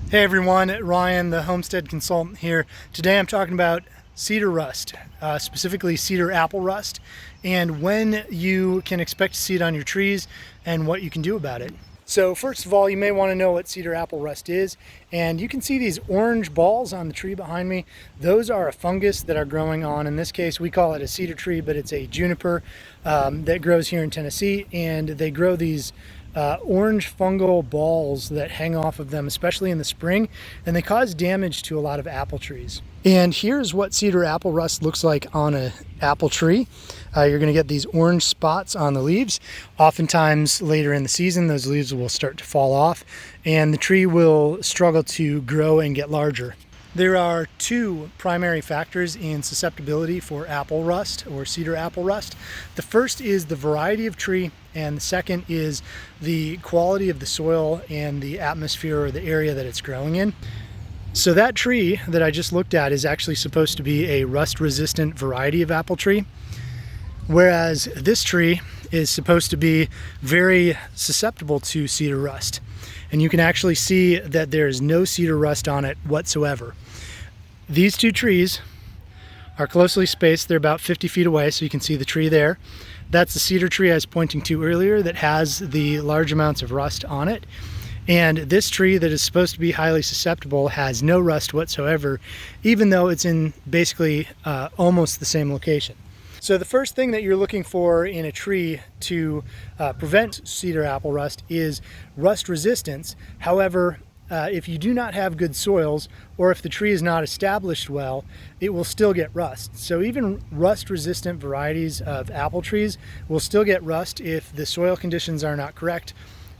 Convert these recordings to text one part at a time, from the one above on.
Hey everyone, Ryan, the Homestead consultant here. Today I'm talking about cedar rust, specifically cedar apple rust, and when you can expect to see it on your trees and what you can do about it. So first of all, you may want to know what cedar apple rust is, and you can see these orange balls on the tree behind me. Those are a fungus that are growing on, in this case we call it a cedar tree, but it's a juniper that grows here in Tennessee, and they grow these orange fungal balls that hang off of them, especially in the spring, and they cause damage to a lot of apple trees. And here's what cedar apple rust looks like on an apple tree. You're going to get these orange spots on the leaves. Oftentimes later in the season, those leaves will start to fall off and the tree will struggle to grow and get larger. There are two primary factors in susceptibility for apple rust or cedar apple rust. The first is the variety of tree, and the second is the quality of the soil and the atmosphere or the area that it's growing in. So that tree that I just looked at is actually supposed to be a rust-resistant variety of apple tree, whereas this tree is supposed to be very susceptible to cedar rust. And you can actually see that there is no cedar rust on it whatsoever. These two trees are closely spaced. They're about 50 feet away, so you can see the tree there. That's the cedar tree I was pointing to earlier that has the large amounts of rust on it. And this tree that is supposed to be highly susceptible has no rust whatsoever, even though it's in basically almost the same location. So the first thing that you're looking for in a tree to prevent cedar apple rust is rust resistance. However, if you do not have good soils, or if the tree is not established well, it will still get rust. So even rust-resistant varieties of apple trees will still get rust if the soil conditions are not correct,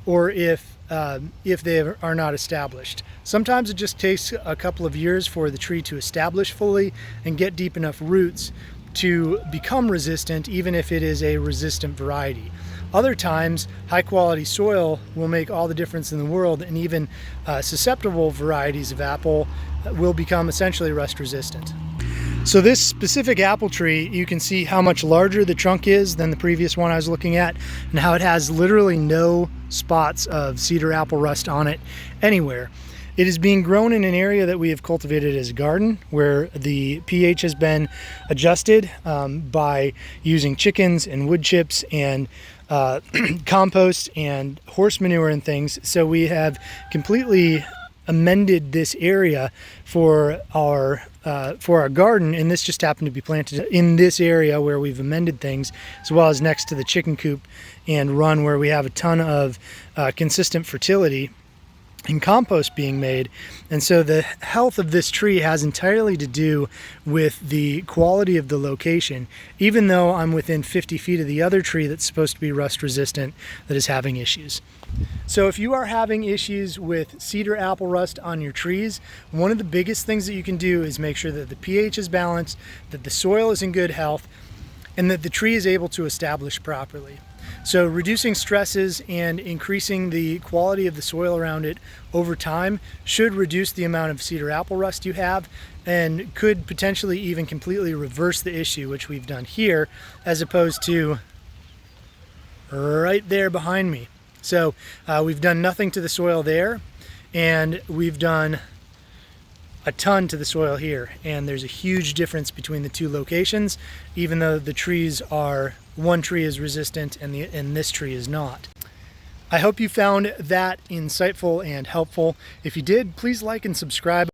or if they are not established. Sometimes it just takes a couple of years for the tree to establish fully and get deep enough roots to become resistant, even if it is a resistant variety. Other times, high quality soil will make all the difference in the world, and even susceptible varieties of apple will become essentially rust resistant. So this specific apple tree, you can see how much larger the trunk is than the previous one I was looking at, and how it has literally no spots of cedar apple rust on it anywhere. It is being grown in an area that we have cultivated as a garden, where the pH has been adjusted by using chickens and wood chips and compost and horse manure and things. So we have completely amended this area for our garden, and this just happened to be planted in this area where we've amended things, as well as next to the chicken coop and run, where we have a ton of consistent fertility and compost being made. And so the health of this tree has entirely to do with the quality of the location, even though I'm within 50 feet of the other tree that's supposed to be rust resistant that is having issues. So if you are having issues with cedar apple rust on your trees, one of the biggest things that you can do is make sure that the pH is balanced, that the soil is in good health, and that the tree is able to establish properly. So reducing stresses and increasing the quality of the soil around it over time should reduce the amount of cedar apple rust you have, and could potentially even completely reverse the issue, which we've done here, as opposed to right there behind me. So we've done nothing to the soil there, and we've done a ton to the soil here, and there's a huge difference between the two locations, even though the trees are, one tree is resistant and this tree is not. I hope you found that insightful and helpful. If you did, please like and subscribe.